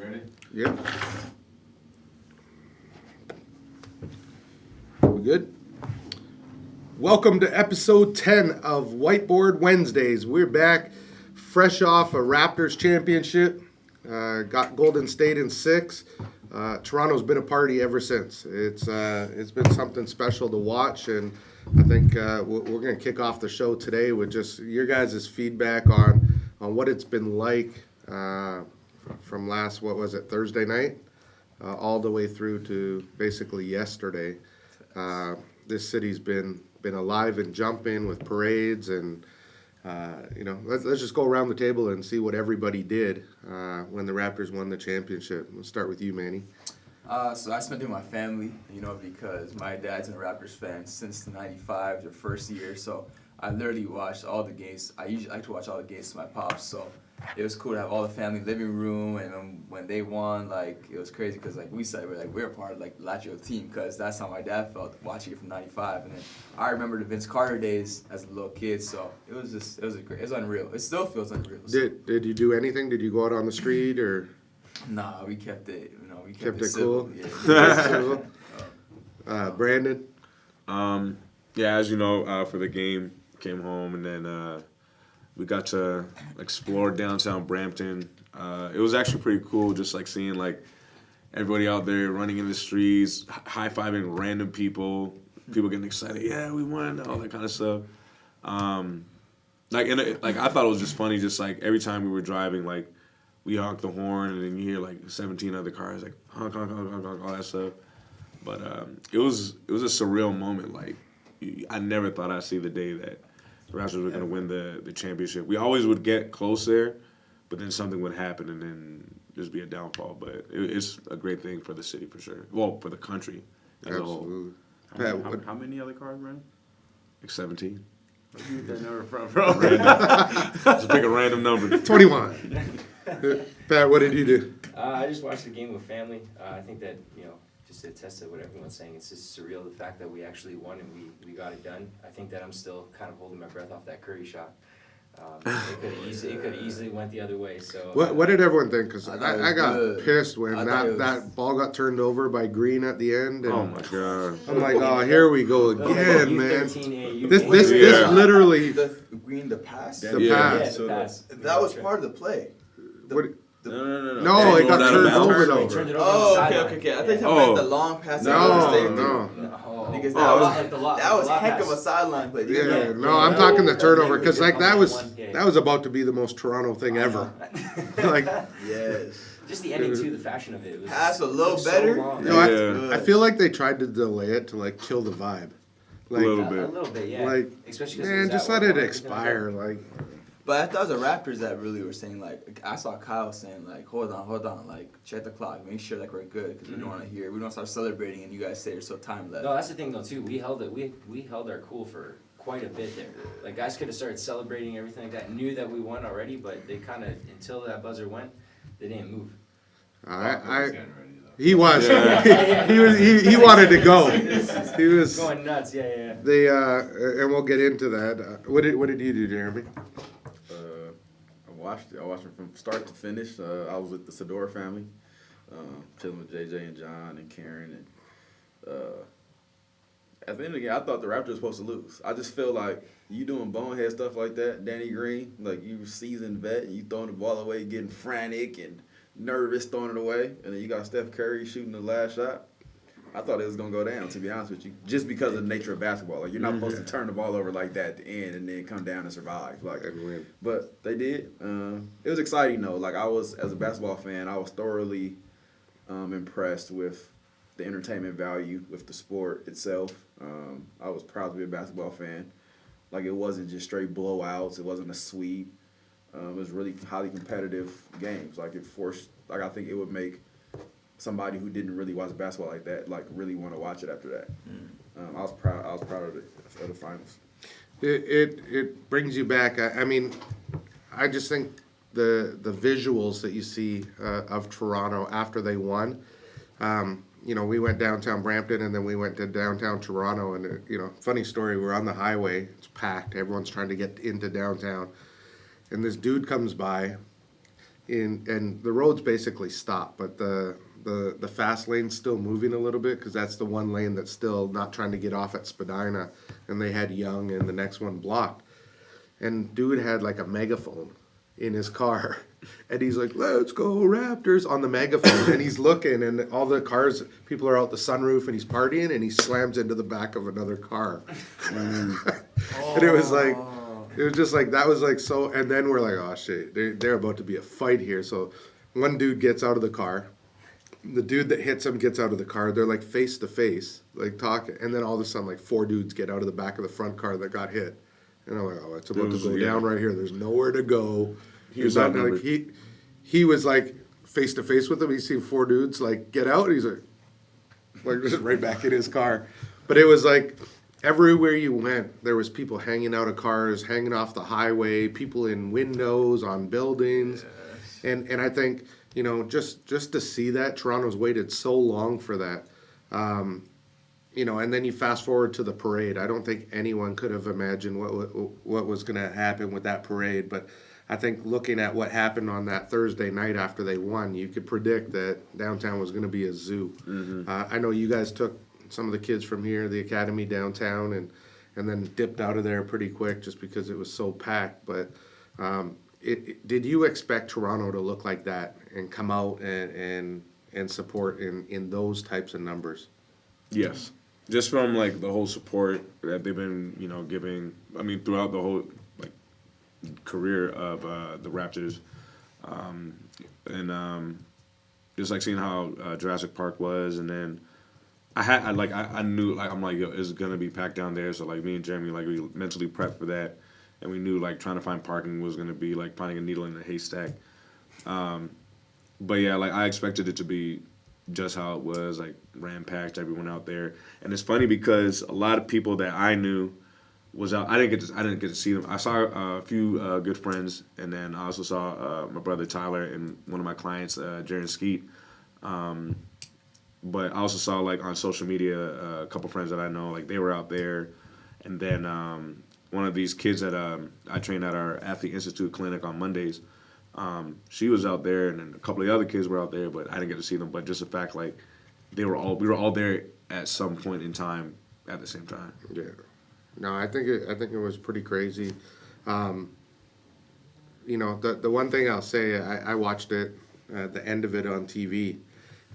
ready? Yep. We good? Welcome to episode 10 of Whiteboard Wednesdays. We're back fresh off a Raptors championship. Got Golden State in 6. Toronto's been a party ever since. It's been something special to watch, and I think we're going to kick off the show today with just your guys' feedback on what it's been like from last, Thursday night, all the way through to basically yesterday. This city's been alive and jumping with parades, and let's just go around the table and see what everybody did when the Raptors won the championship. We'll start with you, Manny. So I spent it with my family, because my dad's a Raptors fan since '95, their first year. So I literally watched all the games. I usually like to watch all the games with my pops. So it was cool to have all the family living room, and when they won, it was crazy because we celebrated we were part of the Lazio team, because that's how my dad felt watching it from '95. And then I remember the Vince Carter days as a little kid. So it was unreal. It still feels unreal. Did you do anything? Did you go out on the street or? Nah, we kept it. We kept it civil. cool. Yeah. Brandon. As you know, for the game, came home and then we got to explore downtown Brampton. It was actually pretty cool, just seeing everybody out there running in the streets, high-fiving random people getting excited. Yeah, we won, all that kind of stuff. I thought it was just funny, just every time we were driving, we honked the horn, and then you hear 17 other cars honk, honk, honk, honk, honk, all that stuff. But it was a surreal moment. I never thought I'd see the day that the Raptors were going to win the championship. We always would get close there, but then something would happen and then just be a downfall. But it's a great thing for the city for sure. Well, for the country as Absolutely. a whole. How many other cars, man? 17. Where did you get that number from? Just pick a random number. 21. Pat, what did you do? I just watched the game with family. I think that, just to attest to what everyone's saying, it's just surreal, the fact that we actually won and we got it done. I think that I'm still kind of holding my breath off that Curry shot. It could have easily went the other way. So What did everyone think? Because I got pissed when that that ball got turned over by Green at the end. And Oh my God! I'm like, oh, here we go again, man. This Yeah. literally The pass. the Yeah. pass. the pass. That was part of the play. No, No, it got turned over They though. turned it over Oh, on the okay. I think you Oh. meant the long pass. No. Because Oh, that was heck of a sideline play. Yeah, no, I'm talking the turnover because that was about to be the most Toronto thing ever. Yes. Just the ending too, the fashion of it. It was Pass a little so better. long. No, Yeah. I feel like they tried to delay it to kill the vibe. A little A bit. little bit, yeah. Man, Especially 'cause it was just that let one it point. expire. But I thought it was the Raptors that really were saying, I saw Kyle saying, hold on, check the clock, make sure we're good, because we don't want to we don't start celebrating and you guys say there's still time left. No, that's the thing though too. We held our cool for quite a bit there. Guys could have started celebrating everything like that. Knew that we won already, but they kind of, until that buzzer went, they didn't move. He was. Yeah. He wanted to go. He was Going nuts, yeah. They and we'll get into that. What did you do, Jeremy? I watched it from start to finish. I was with the Sador family, chilling with JJ and John and Karen. And at the end of the game, I thought the Raptors were supposed to lose. I just feel like you doing bonehead stuff like that, Danny Green, you seasoned vet, and you throwing the ball away, getting frantic and nervous throwing it away, and then you got Steph Curry shooting the last shot. I thought it was going to go down, to be honest with you, just because of the nature of basketball. You're not supposed to turn the ball over like that at the end and then come down and survive. But they did. It was exciting, though. I was, as a basketball fan, I was thoroughly impressed with the entertainment value, with the sport itself. I was proud to be a basketball fan. It wasn't just straight blowouts. It wasn't a sweep. It was really highly competitive games. It forced, I think it would make somebody who didn't really watch basketball like that, really want to watch it after that. I was proud of the finals. It brings you back. I mean, I just think the visuals that you see of Toronto after they won. We went downtown Brampton and then we went to downtown Toronto, and funny story. We're on the highway. It's packed. Everyone's trying to get into downtown, and this dude comes by. and the road's basically stopped, but the fast lane's still moving a little bit because that's the one lane that's still not trying to get off at Spadina, and they had Young and the next one blocked. And dude had like a megaphone in his car, and he's like, "Let's go Raptors" on the megaphone, and he's looking, and all the cars, people are out the sunroof, and he's partying, and he slams into the back of another car. And it was like, it was just like, that was like so, and then we're like, oh shit, they're about to be a fight here. So one dude gets out of the car, the dude that hits him gets out of the car, they're like face to face, like talking, and then all of a sudden like 4 dudes get out of the back of the front car that got hit. And I'm like, oh, it's about to go down right here. There's nowhere to go. He was outnumbered. Like, he was like face to face with him. He's seen 4 dudes like get out. And he's like just right back in his car. But it was like everywhere you went, there was people hanging out of cars, hanging off the highway, people in windows, on buildings. Yes. And I think, you know, just to see that, Toronto's waited so long for that. You know, and then you fast forward to the parade. I don't think anyone could have imagined what was going to happen with that parade. But I think looking at what happened on that Thursday night after they won, you could predict that downtown was going to be a zoo. Mm-hmm. I know you guys took some of the kids from here, the academy downtown, and then dipped out of there pretty quick just because it was so packed. But did you expect Toronto to look like that and come out and support in those types of numbers? Yes. Just from like the whole support that they've been, you know, giving. I mean, throughout the whole like career of the Raptors, and just like seeing how Jurassic Park was, and then I knew like I'm like, yo, it's gonna be packed down there. So like me and Jeremy, like we mentally prepped for that, and we knew like trying to find parking was gonna be like finding a needle in a haystack. But yeah, like I expected it to be just how it was, like ram-packed, everyone out there. And it's funny because a lot of people that I knew was out. I didn't get to see them. I saw a few good friends, and then I also saw my brother Tyler and one of my clients, Jaron Skeet. But I also saw like on social media a couple friends that I know, like they were out there. And then one of these kids that I train at our Athlete Institute clinic on Mondays, she was out there, and then a couple of the other kids were out there, but I didn't get to see them. But just the fact, like, we were all there at some point in time at the same time. Yeah, no, I think it was pretty crazy. You know, the one thing I'll say, I watched it, the end of it on TV,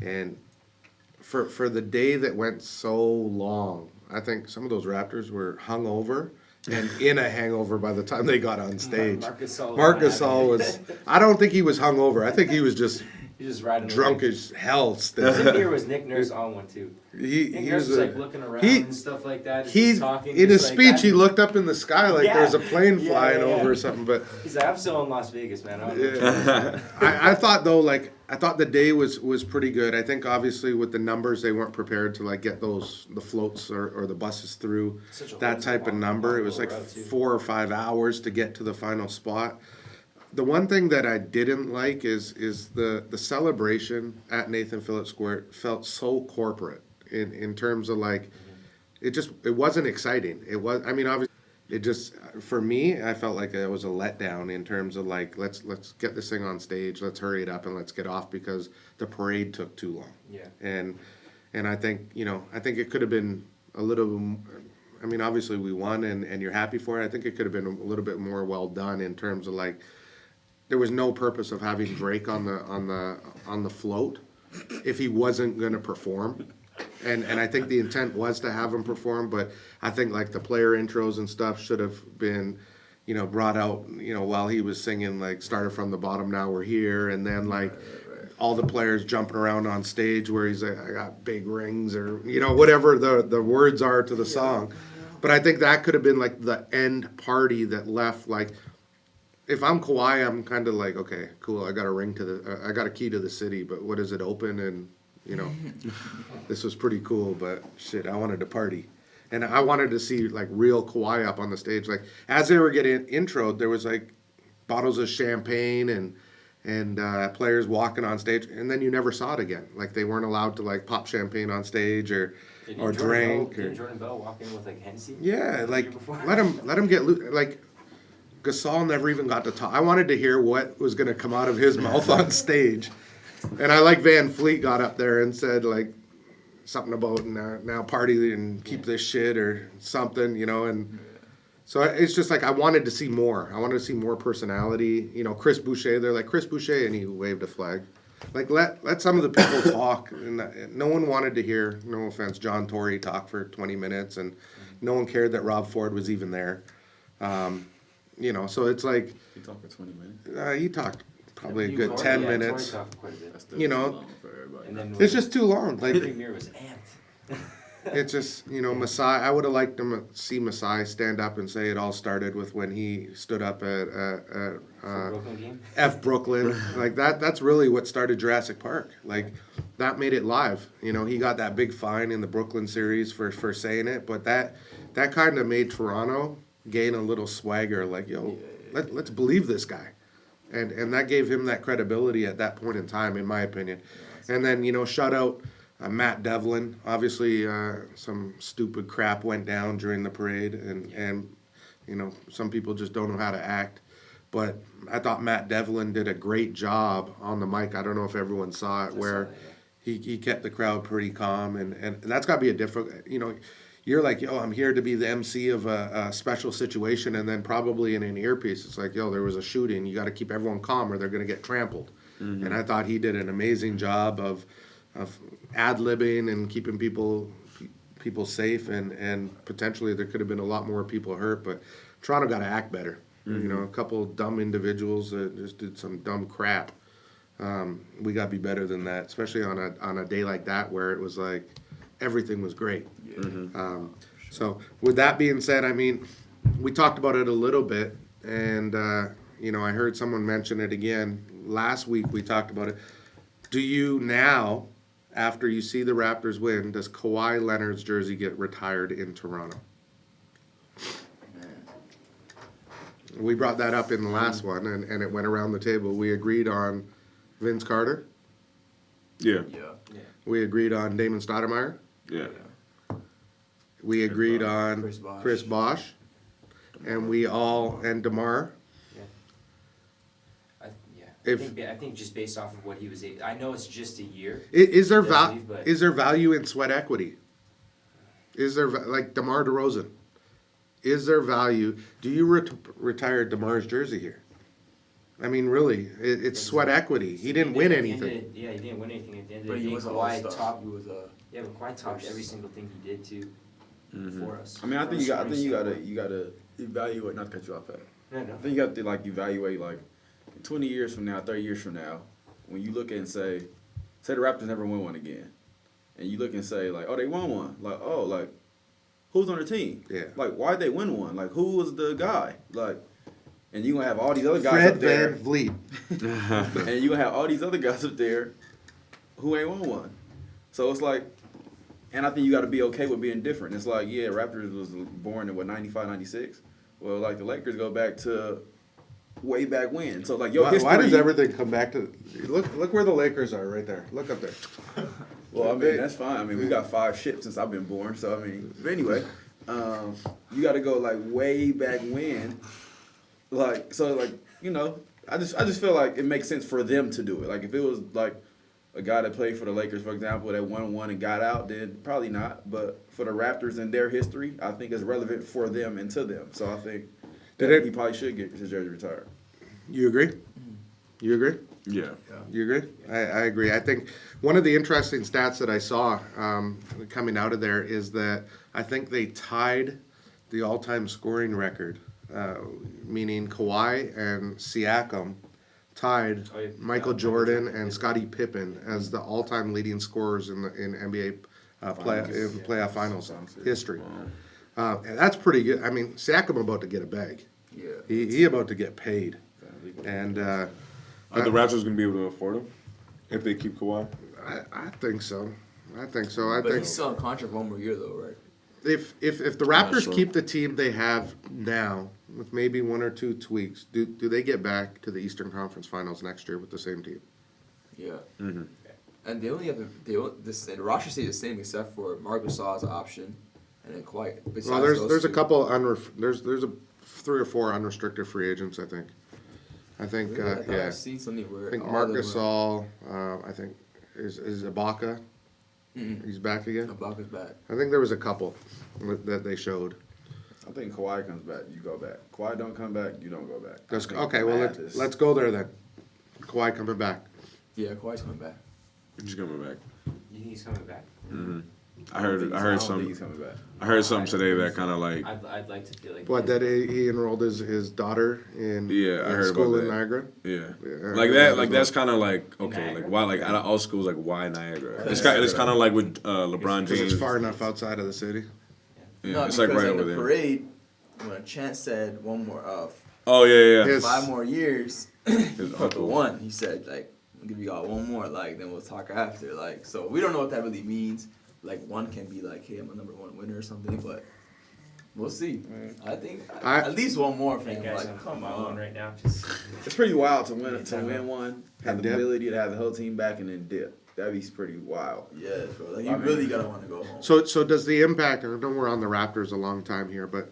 and for the day that went so long, I think some of those Raptors were hungover and in a hangover by the time they got on stage. Marcus All was, I don't think he was hungover. I think he was just riding drunk as hell still. In here was Nick Nurse on one too. Nick Nurse was like looking around and stuff like that. He talking, in his like speech, that. he looked up in the sky like there was a plane flying over or something. But he's like, I'm still in Las Vegas, man. I thought though, like I thought the day was pretty good. I think obviously with the numbers, they weren't prepared to like get the floats or the buses through that type of number. It was like 4 or 5 hours to get to the final spot. The one thing that I didn't like is the celebration at Nathan Phillips Square felt so corporate in terms of like it wasn't exciting. It was, I mean, obviously it just, for me, I felt like it was a letdown in terms of like let's get this thing on stage, let's hurry it up and let's get off because the parade took too long. Yeah. And I think, you know, I think it could have been a little, I mean, obviously we won and you're happy for it. I think it could have been a little bit more well done in terms of like there was no purpose of having Drake on the float if he wasn't going to perform. And I think the intent was to have him perform, but I think like the player intros and stuff should have been, you know, brought out, you know, while he was singing like started from the bottom, now we're here, and then like all the players jumping around on stage where he's like, I got big rings, or you know, whatever the words are to the song. But I think that could have been like the end party that left like, if I'm Kawhi, I'm kind of like, okay, cool, I got a key to the city, but what is it open? And you know, this was pretty cool, but shit, I wanted to party. And I wanted to see like real Kawhi up on the stage. Like as they were getting introed, there was like bottles of champagne and players walking on stage, and then you never saw it again. Like they weren't allowed to like pop champagne on stage or drink. Did Jordan Bell walk in with like Hennessy? Yeah, like let him get like Gasol never even got to talk. I wanted to hear what was going to come out of his mouth on stage. And I like Van Fleet got up there and said, like, something about now party and keep this shit or something, you know. And so it's just like I wanted to see more. I wanted to see more personality. You know, Chris Boucher, they're like, Chris Boucher, and he waved a flag. Like, let some of the people talk. And no one wanted to hear, no offense, John Tory talk for 20 minutes. And no one cared that Rob Ford was even there. You know, so it's like... He talked for 20 minutes? He talked probably a You good Tory- 10 yeah, minutes. Tory talked quite a bit. That's still You too know, long for everybody. And then It's just too long. Like, the premier was amped. it's just, you know, Masai. I would have liked to see Masai stand up and say it all started with when he stood up at For Brooklyn game. F Brooklyn. Like, that's really what started Jurassic Park. Like, that made it live. You know, he got that big fine in the Brooklyn series for saying it, but that kind of made Toronto gain a little swagger. Like, yo, let's believe this guy. And that gave him that credibility at that point in time, in my opinion. And then, you know, shout out Matt Devlin. Obviously, some stupid crap went down during the parade, and you know, some people just don't know how to act. But I thought Matt Devlin did a great job on the mic. I don't know if everyone saw it, where he kept the crowd pretty calm, and that's got to be a different, you know, you're like, yo, I'm here to be the MC of a special situation, and then probably in an earpiece, it's like, yo, there was a shooting. You got to keep everyone calm or they're going to get trampled. And I thought he did an amazing job of ad-libbing and keeping people safe, and potentially there could have been a lot more people hurt, but Toronto got to act better. You know, a couple dumb individuals that just did some dumb crap. We got to be better than that, especially on a day like that where it was like everything was great. So with that being said, I mean, we talked about it a little bit, and you know, I heard someone mention it again last week. We talked about it. Do you now, after you see the Raptors win, does Kawhi Leonard's jersey get retired in Toronto? We brought that up in the last one, and it went around the table. We agreed on Vince Carter. Yeah. We agreed on Damon Stoudemire. Yeah. We agreed on Chris Bosh. Chris Bosh. And and DeMar. I think just based off of what he was, I know it's just a year. Is there Definitely, but- is there value in sweat equity? Is there like DeMar DeRozan? Is there value? Do you retire DeMar's jersey here? I mean, really, it's sweet equity. He didn't win anything. He didn't win anything at the end of But the he day. was Kawhi all-star. topped. He was a. Yeah, but Kawhi topped every single thing he did too for us. I mean, I think you From a scoring gotta evaluate. Not to cut you off, Pat. standpoint. I think you got to like evaluate like 20 years from now, 30 years from now, when you look at and say the Raptors never win one again, and you look and say like, oh, they won one. Like, oh, like who's on the team? Yeah. Like, why'd they win one? Like, who was the guy? Like, and you gonna have all these other guys Fred up there, Van Vliet. and you gonna have all these other guys up there who ain't won one. So it's like, and I think you got to be okay with being different. It's like, yeah, Raptors was born in what 95, 96. Well, like the Lakers go back to way back when. So like your history. Why does everything come back to look where the Lakers are right there? Look up there. Well, I mean that's fine. I mean we got 5 ships since I've been born. So I mean, but anyway, you got to go like way back when. Like so, like you know, I just feel like it makes sense for them to do it. Like if it was like a guy that played for the Lakers, for example, that won one and got out, then probably not. But for the Raptors and their history, I think it's relevant for them and to them. So I think he probably should get his jersey retired. You agree? You agree? Yeah. You agree? I agree. I think one of the interesting stats that I saw coming out of there is that I think they tied the all-time scoring record, meaning Kawhi and Siakam tied Michael Jordan and Scottie Pippen as the all-time leading scorers in NBA playoff finals history. And that's pretty good. I mean, Siakam about to get a bag. Yeah. He about to get paid. And Are the Raptors going to be able to afford him if they keep Kawhi? I think so. I think But think he's still on contract one more year though, right? if the Raptors sure. keep the team they have now with maybe 1 or 2 tweaks, do they get back to the Eastern Conference Finals next year with the same team? Yeah. Mm-hmm. And they only have the roster stays the same except for Marc Gasol's option, and then Kawhi. Well, there's a couple there's a 3 or 4 unrestricted free agents, I think. Really? I thought I've seen something where I think all Marc of them Gasol, I think, is Ibaka. He's back again. Ibaka's back. I think there was a couple that they showed. I think Kawhi comes back, you go back. Kawhi don't come back, you don't go back. Okay, well, let's go there then. Kawhi coming back. Yeah, Kawhi's coming back. He's coming back. You think he's coming back? I heard I don't think some. he's coming back. I heard something today that kind of like. I'd like to feel like. What, that he enrolled his daughter in Yeah, I heard school about in that. Niagara? Yeah, Yeah, like I that. heard Like as that's kind of like okay. Niagara? Like why? Like out of all schools, like why Niagara? It's Niagara. kind of like with LeBron Because James. it's far enough outside of the city. Yeah, No, it's like because right in over the there. parade, when Chance said one more Oh yeah. His- 5 more years, His put the uncle. one. He said like, I'll give you all one more. Like then we'll talk after. Like so we don't know what that really means. Like one can be like, hey, I'm a #1 winner or something, but we'll see. I think at least one more for Hey him. guys, Like I'm come on on. right now. Just It's pretty wild to win one, have And the dip. ability to have the whole team back and then dip. That'd be pretty wild. Yeah, bro. Like I you mean- really gotta want to go home. So does the impact, and I know we're on the Raptors a long time here, but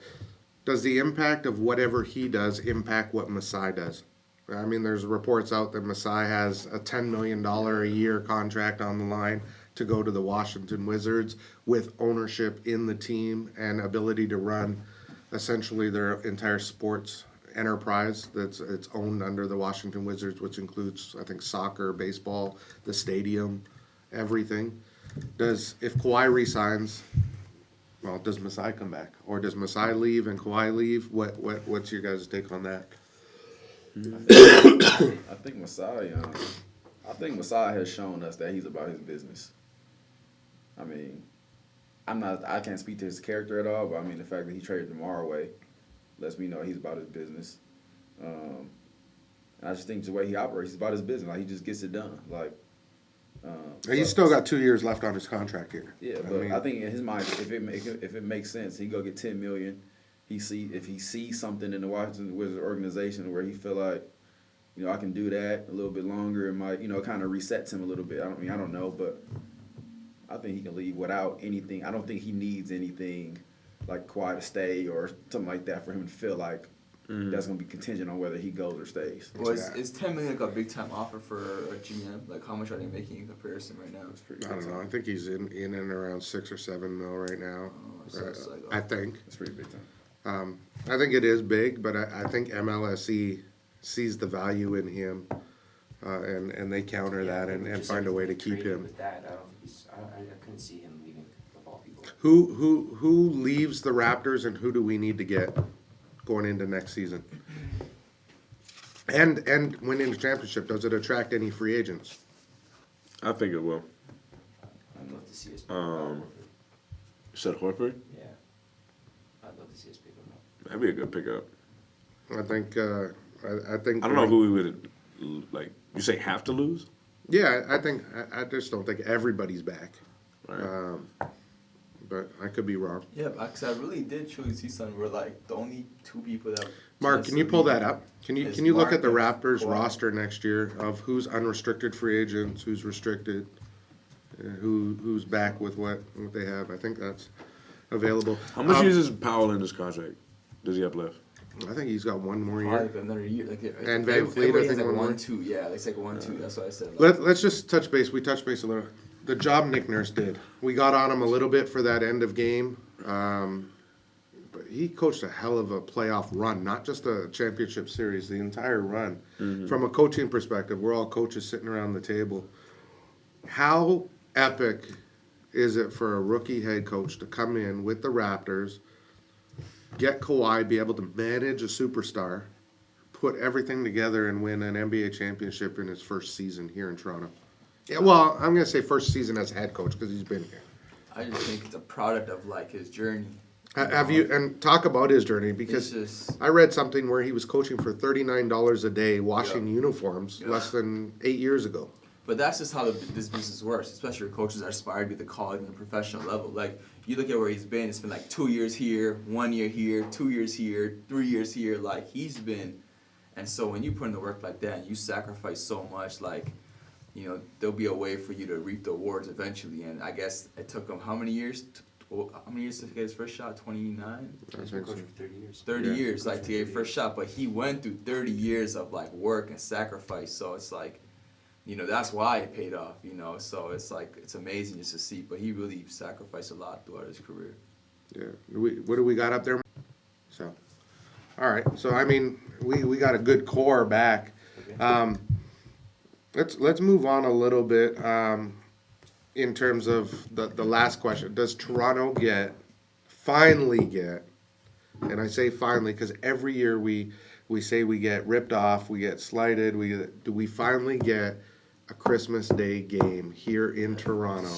does the impact of whatever he does impact what Masai does? I mean, there's reports out that Masai has a $10 million a year contract on the line to go to the Washington Wizards with ownership in the team and ability to run essentially their entire sports enterprise it's owned under the Washington Wizards, which includes, I think, soccer, baseball, the stadium, everything. If Kawhi resigns, well, does Masai come back? Or does Masai leave and Kawhi leave? What's your guys' take on that? I think Masai has shown us that he's about his business. I mean, I can't speak to his character at all, but I mean the fact that he traded them our way lets me know he's about his business. And I just think the way he operates, he's about his business. Like he just gets it done. Like He's still got 2 years left on his contract here. yeah, but I think in his mind, if it makes sense, he go get $10 million. If he sees something in the Washington Wizards organization where he feel like, I can do that a little bit longer, it might, kind of resets him a little bit. I don't know, but I think he can leave without anything. I don't think he needs anything like Kawhi to stay or something like that for him to feel like that's going to be contingent on whether he goes or stays. Well, is 10 million like a big time offer for a GM? Like how much are they making in comparison right now? Pretty I don't know. I think he's in and around 6 or 7 mil right now. So it's like, I think. It's pretty big time. I think it is big, but I think MLSE sees the value in him, and they counter that and find a way to keep him. With that, I couldn't see him leaving of all people. Who leaves the Raptors, and who do we need to get going into next season? And winning the championship, does it attract any free agents? I think it will. I'd love to see us. You said Horford? Yeah, I'd love to see us pick him up. That'd be a good pickup. I think. I think. I don't know who we would like. You say have to lose? Yeah, I think. I just don't think everybody's back. Right. But I could be wrong. Yeah, because I really did truly see something where like the only 2 people that. Mark, can you pull that up? Can It's you look Mark at the and Raptors Kawhi. roster next year of who's unrestricted free agents, who's restricted, who's back with what they have? I think that's available. How much is Powell in this contract? Does he have left? I think he's got 1 more Probably year. like another year. Like, And Van Fleet, I everybody has think, like one more. 1-2. Yeah, it's like 1-2. That's what I said. Like, Let's just touch base. We touched base a little. The job Nick Nurse did. We got on him a little bit for that end of game. But he coached a hell of a playoff run, not just a championship series, the entire run. From a coaching perspective, we're all coaches sitting around the table. How epic is it for a rookie head coach to come in with the Raptors, get Kawhi, be able to manage a superstar, put everything together and win an NBA championship in his first season here in Toronto? Yeah, well, I'm going to say first season as a head coach because he's been here. I just think it's a product of like his journey. Have you, and talk about his journey, because It's just I read something where he was coaching for $39 a day washing uniforms Yeah. less than 8 years ago. But that's just how this business works, especially for coaches that aspire to be the college and the professional level. Like, you look at where he's been, it's been like 2 years here, 1 year here, 2 years here, 3 years here. Like, he's been. And so when you put in the work like that and you sacrifice so much, like, there'll be a way for you to reap the awards eventually. And I guess it took him how many years? Well, how many years to get his first shot? 29? He's been coaching for 30 years. 30 Yeah. years, like, to get his first shot. But he went through 30 years of, like, work and sacrifice. So it's like, you know, that's why it paid off, you know. So it's like, it's amazing just to see. But he really sacrificed a lot throughout his career. Yeah. What do we got up there? So, all right. So I mean, we got a good core back. Okay. Let's move on a little bit. In terms of the last question, does Toronto finally get, and I say finally because every year we say we get ripped off, we get slighted, do we finally get a Christmas Day game here in Toronto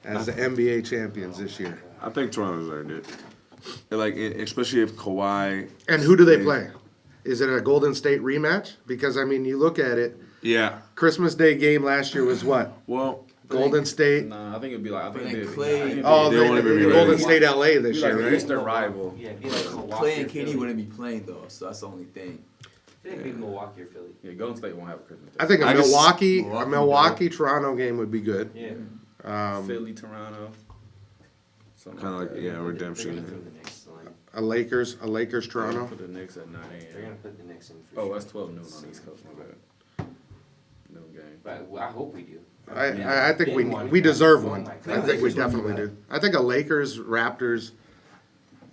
as the NBA champions this year? I think Toronto's earned it. And like, especially if Kawhi. And who do they play? Is it a Golden State rematch? Because I mean, you look at it, Yeah. Christmas Day game last year was what? Well, Golden State. Nah, I think it'd be like But I think then it'd be, Clay- I think it'd Oh, be, they won't even be the Golden ready. State LA this Be like year, the right? Eastern rival. Yeah, it'd be like Milwaukee. Clay and or KD Philly. wouldn't be playing, though. So that's the only thing. I feel like maybe Milwaukee or Philly. Yeah, Golden State won't have a Christmas Day. I think a I just- Milwaukee Toronto game would be good. Yeah. Philly, Toronto. Something kind of like, that. yeah, They're redemption. gonna throw the Knicks line. A Lakers Toronto. Put the Knicks at 9 They're a.m. gonna put the Knicks in for Oh, sure. that's 12 noon on the East Coast. My bad. Noon game. But I hope we do. I think Big one. we deserve Oh one. my I God. think we Lakers won't do definitely that. do. I think a Lakers Raptors.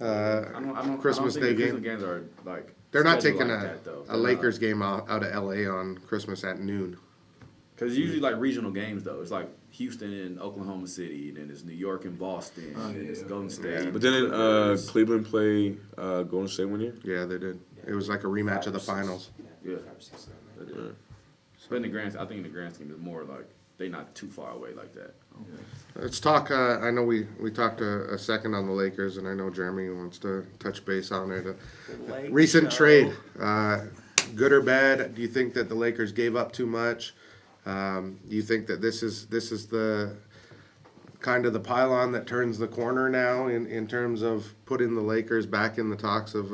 I don't Christmas think Day the game. Christmas games are like. They're not scheduled taking like that, though. a Lakers game out of LA on Christmas at noon. Because usually like regional games though, it's like Houston and Oklahoma City, then it's New York and Boston, then it's Golden State. But didn't Clippers. Cleveland play Golden State one year? Yeah, they did. It was like a rematch of the finals. Yeah. 5 or 6 of them, right? But in the grand, I think in the grand scheme, it's more like they're not too far away like that. Let's talk. I know we talked a second on the Lakers, and I know Jeremy wants to touch base on it. Recent trade, good or bad? Do you think that the Lakers gave up too much? Do you think that this is the kind of the pylon that turns the corner now in terms of putting the Lakers back in the talks of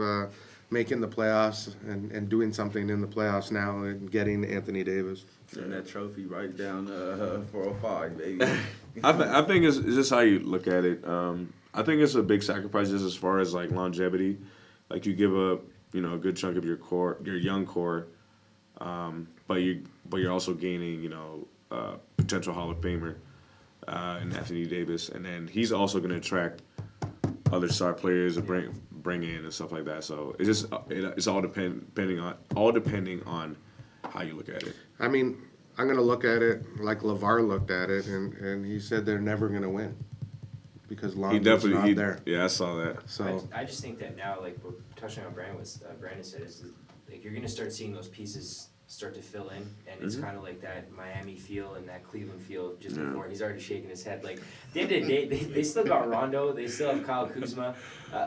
making the playoffs and doing something in the playoffs now and getting Anthony Davis? Send that trophy right down 405, baby. I think it's just how you look at it. I think it's a big sacrifice just as far as like longevity. Like you give up, a good chunk of your core, your young core, but you're also gaining, potential Hall of Famer in Anthony Davis, and then he's also going to attract other star players to bring in and stuff like that. So it's all depending on how you look at it. I mean, I'm going to look at it like LeVar looked at it, and he said they're never going to win because Lonzo's not there. Yeah, I saw that. So I just think that now, like we're touching on Brandon said, is like you're gonna start seeing those pieces start to fill in, and it's kind of like that Miami feel and that Cleveland feel just before. He's already shaking his head. Like, at the end of the day, they still got Rondo, they still have Kyle Kuzma.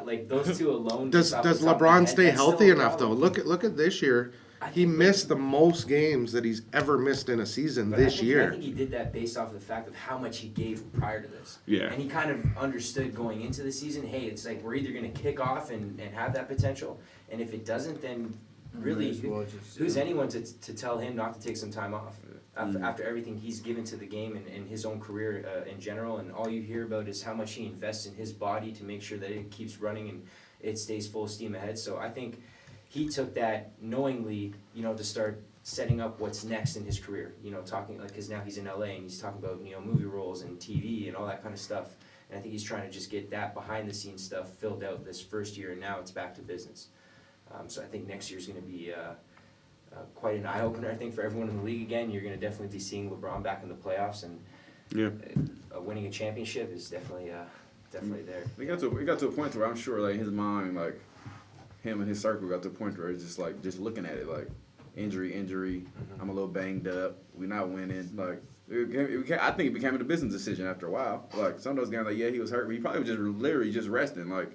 Like those two alone. does just off the top of my LeBron head, stay that's healthy still a enough though? problem. Look at this year. I He think missed the most games that he's ever missed in a season But I this think year. he did that based off of the fact of how much he gave prior to this. Yeah. And he kind of understood going into the season, hey, it's like we're either going to kick off and have that potential, and if it doesn't, then really, who's anyone to tell him not to take some time off after everything he's given to the game and his own career in general, and all you hear about is how much he invests in his body to make sure that it keeps running and it stays full steam ahead. So I think he took that knowingly, to start setting up what's next in his career. Talking like because now he's in LA and he's talking about movie roles and TV and all that kind of stuff. And I think he's trying to just get that behind the scenes stuff filled out this first year, and now it's back to business. So I think next year's going to be quite an eye opener. I think for everyone in the league again, you're going to definitely be seeing LeBron back in the playoffs, and winning a championship is definitely there. We got to a point where I'm sure like his mind, like him and his circle got to a point where it's just like just looking at it like injury. I'm a little banged up. We're not winning. Like I think it became a business decision after a while. Like some of those guys, like he was hurt, but he probably was just literally just resting. Like,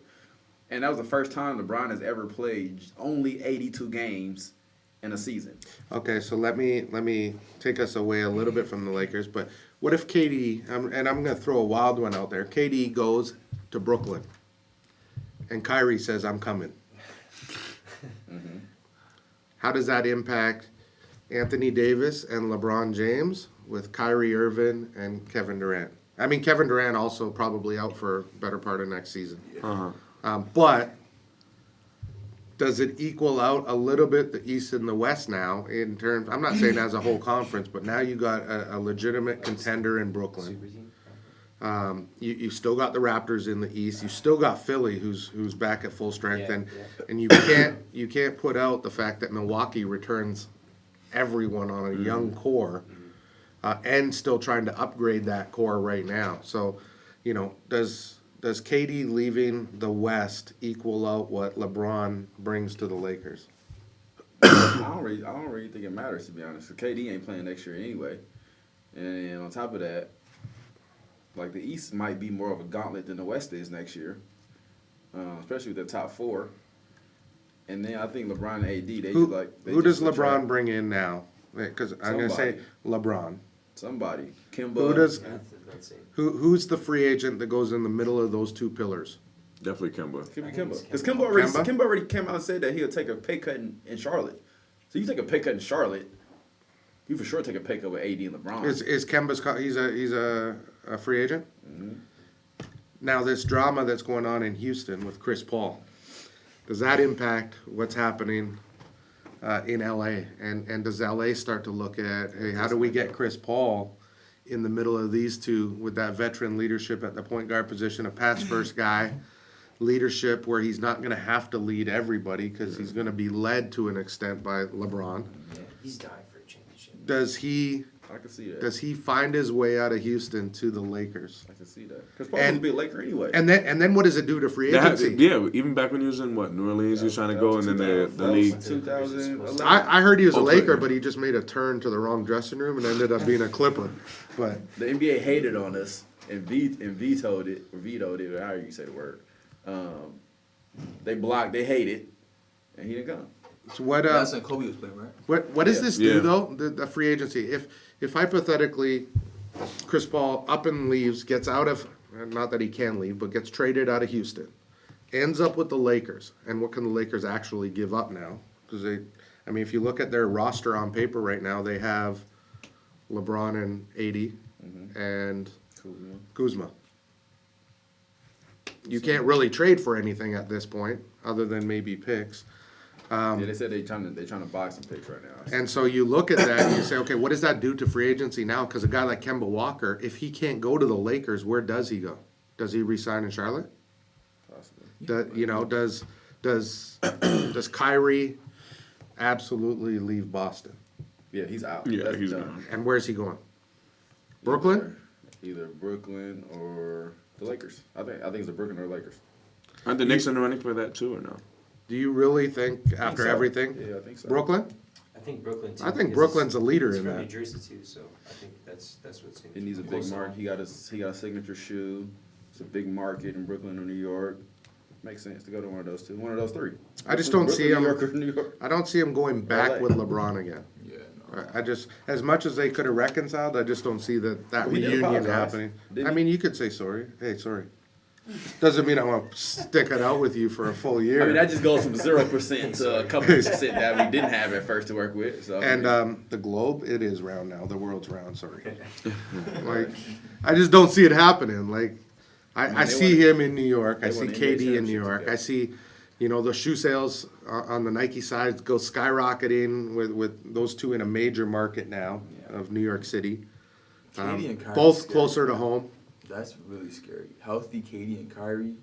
and that was the first time LeBron has ever played only 82 games in a season. Okay, so let me take us away a little bit from the Lakers. But what if KD, and I'm going to throw a wild one out there, KD goes to Brooklyn, and Kyrie says, I'm coming. How does that impact Anthony Davis and LeBron James with Kyrie Irving and Kevin Durant? I mean, Kevin Durant also probably out for better part of next season. Uh-huh. But does it equal out a little bit the East and the West now in terms? I'm not saying as a whole conference, but now you got a legitimate contender in Brooklyn. Super team. You still got the Raptors in the East. You still got Philly, who's back at full strength, Yeah, and you can't put out the fact that Milwaukee returns everyone on a young core, and still trying to upgrade that core right now. So, does KD leaving the West equal out what LeBron brings to the Lakers? I don't really think it matters, to be honest. 'Cause KD ain't playing next year anyway, and on top of that, like the East might be more of a gauntlet than the West is next year, especially with the top four. And then I think LeBron and AD, Who does LeBron bring in now? Because I'm going to say LeBron. Somebody. Kimba. Who does? That's it. Who's the free agent that goes in the middle of those two pillars? Definitely Kemba. Could be I think Kimba. it's Because Kemba. Kimba already came out and said that he'll take a pay cut in Charlotte. So you take a pay cut in Charlotte, you for sure take a pay cut with AD and LeBron. Is Kemba's he's a free agent? Now this drama that's going on in Houston with Chris Paul, does that impact what's happening in LA? And does LA start to look at, hey, how do we get Chris Paul in the middle of these two with that veteran leadership at the point guard position, a pass first guy, leadership where he's not going to have to lead everybody because he's going to be led to an extent by LeBron. Yeah, he's dying for a championship. Does he I can see that. does he find his way out of Houston to the Lakers? I can see that. Because Paul would be a Laker anyway. And then what does it do to free agency? Even back when he was in New Orleans, he was trying to go, and then the league. 2011. I heard he was a Hopefully. Laker, but he just made a turn to the wrong dressing room and ended up being a Clipper. But The NBA hated on us and vetoed it, or however you say the word. They hate it, and he didn't come. so what That's when Kobe was playing, right? what does Yeah. this do Yeah. though? The free agency. If hypothetically Chris Paul up and leaves, gets out of, not that he can leave, but gets traded out of Houston, ends up with the Lakers, and what can the Lakers actually give up now? Because if you look at their roster on paper right now, they have LeBron and AD and Kuzma. You can't really trade for anything at this point, other than maybe picks. Yeah, they said they're trying to buy some picks right now. And so you look at that and you say, okay, what does that do to free agency now? Because a guy like Kemba Walker, if he can't go to the Lakers, where does he go? Does he resign in Charlotte? Possibly. Does Kyrie absolutely leave Boston? Yeah, he's out. Yeah, That's he's done. gone. And where's he going? Brooklyn? Either Brooklyn or the Lakers. I think it's the Brooklyn or Lakers. Aren't the Knicks in the running for that too, or no? Do you really think after so. everything? Yeah, I think so. Brooklyn? I think Brooklyn too. I think because Brooklyn's a leader it's in from that. New Jersey too, so I think that's what's going He needs a big market. He got a signature shoe. It's a big market in Brooklyn or New York. Makes sense to go to one of those two. One of those three. I just don't see Brooklyn, him. New York, or New York. I don't see him going back LA. with LeBron again. Yeah, no. I just, as much as they could have reconciled, I just don't see that Well, he did reunion apologize. happening. Didn't I he? mean, you could say sorry. Hey, sorry. Doesn't mean I want to stick it out with you for a full year. I mean, that just goes from 0% to a couple percent that we didn't have at first to work with. So And the globe, it is round now. The world's round. Sorry. Like, I just don't see it happening. Like, I they see won- him in New York. I they see won the NBA KD in New championship York. together. I see, the shoe sales on the Nike side go skyrocketing with those two in a major market now of New York City. KD and Kyrie Both scary. closer to home. That's really scary. Healthy KD and Kyrie.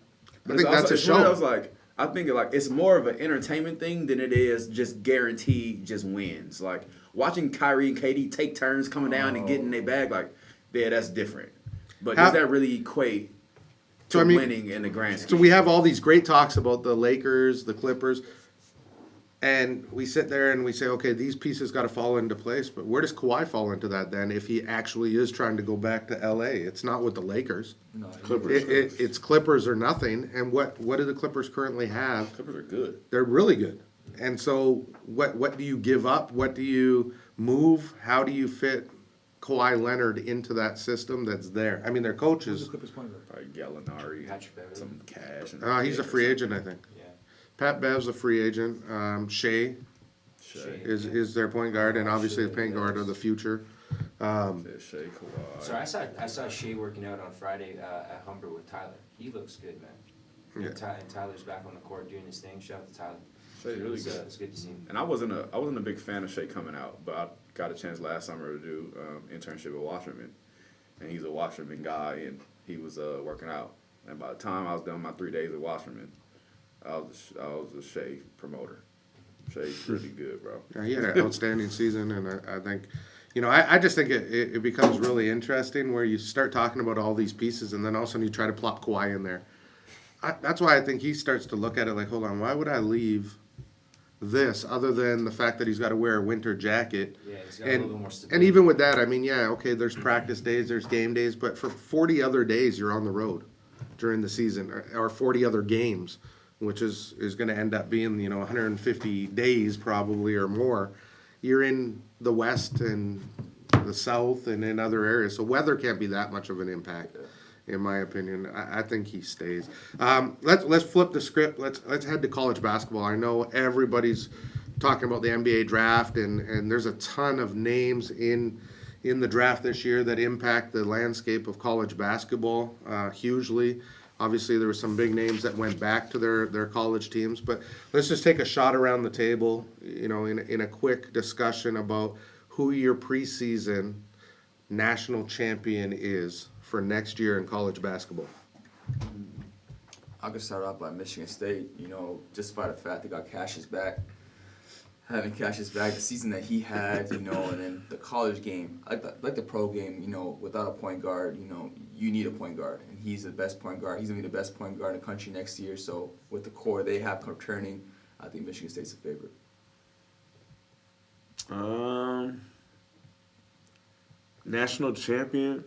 I think that's a it's one of show. those, like, I think it's more of an entertainment thing than it is just guaranteed just wins. Like watching Kyrie and KD take turns coming down and getting their bag, like, yeah, that's different. But How- does that really equate to So, I mean- winning in the grand So scheme? we have all these great talks about the Lakers, the Clippers, and we sit there and we say, okay, these pieces got to fall into place. But where does Kawhi fall into that then? If he actually is trying to go back to LA, it's not with the Lakers. No, Clippers. It's Clippers or nothing. And what do the Clippers currently have? Clippers are good. They're really good. And so what do you give up? What do you move? How do you fit Kawhi Leonard into that system that's there? I mean, their Who's coaches. the Clippers point guard? Probably Gallinari, Patrick Beverley. some cash. And He's a free agent, I think. Yeah. Pat Bev's a free agent. Shea Shea. is their point guard, and obviously the point guard of the future. Said Shea Kawhi. So I saw Shea working out on Friday at Humber with Tyler. He looks good, man. Yeah. And Tyler's back on the court doing his thing. Shout out to Tyler. Shea really good. It's good to see him. And I wasn't a big fan of Shea coming out, but I got a chance last summer to do internship at Washerman, and he's a Washerman guy, and he was working out. And by the time I was done my 3 days at Washerman, I was a Shea promoter. Shea's really good, bro. Yeah, he had an outstanding season, and I think, I just think it becomes really interesting where you start talking about all these pieces, and then all of a sudden you try to plop Kawhi in there. That's why I think he starts to look at it like, hold on, why would I leave this other than the fact that he's got to wear a winter jacket? Yeah, he's got a little bit more stability. And even with that, I mean, yeah, okay, there's practice days, there's game days, but for 40 other days you're on the road during the season, or 40 other games, which is going to end up being, 150 days probably or more. You're in the West and the South and in other areas, so weather can't be that much of an impact. In my opinion, I think he stays. Let's flip the script. Let's head to college basketball. I know everybody's talking about the NBA draft, and there's a ton of names in the draft this year that impact the landscape of college basketball hugely. Obviously, there were some big names that went back to their college teams, but let's just take a shot around the table, in a quick discussion about who your preseason national champion is for next year in college basketball. I could start off by Michigan State, just by the fact they got Cassius back. Having Cassius back, the season that he had, and then the college game, like the pro game, without a point guard, you need a point guard. And he's the best point guard. He's going to be the best point guard in the country next year. So with the core they have returning, I think Michigan State's a favorite. National champion.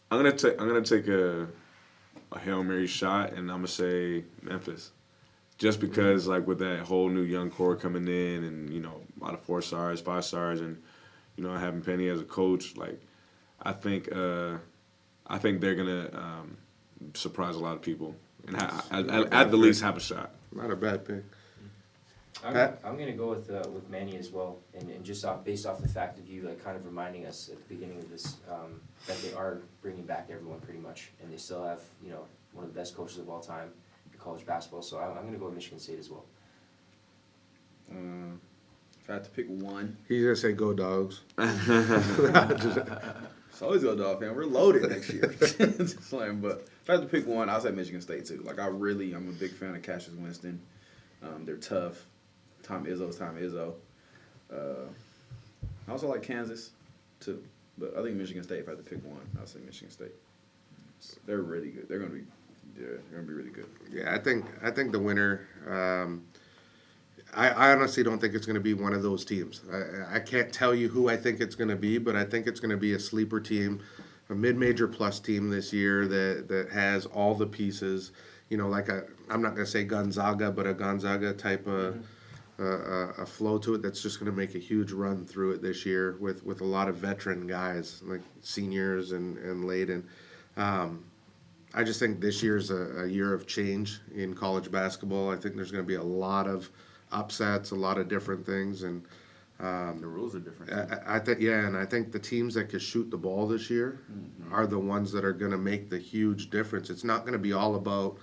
I'm gonna take a Hail Mary shot, and I'm gonna say Memphis, just because like with that whole new young core coming in, and a lot of 4 stars, 5 stars, and having Penny as a coach, like I think they're gonna surprise a lot of people and at the least have a shot. Not a bad pick. I'm going to go with Manny as well, and just based off the fact of you kind of reminding us at the beginning of this that they are bringing back everyone pretty much, and they still have one of the best coaches of all time in college basketball. So I'm going to go with Michigan State as well. If I had to pick one, He's gonna say go Dogs. it's always go Dog fan. We're loaded next year. Just saying, but if I had to pick one, I'll say Michigan State too. Like I'm a big fan of Cassius Winston. They're tough. Tom Izzo. I also like Kansas too, but I think Michigan State. If I had to pick one, I'll say Michigan State. They're really good. They're gonna be really good. Yeah, I think the winner. I honestly don't think it's going to be one of those teams. I can't tell you who I think it's going to be, but I think it's going to be a sleeper team, a mid-major plus team this year that has all the pieces. I'm not going to say Gonzaga, but a Gonzaga type of a flow to it that's just going to make a huge run through it this year with a lot of veteran guys like seniors and Layden. I just think this year's a year of change in college basketball. I think there's going to be a lot of upsets, a lot of different things, and The rules are different. I think and I think the teams that can shoot the ball this year are the ones that are going to make the huge difference. It's not going to be all about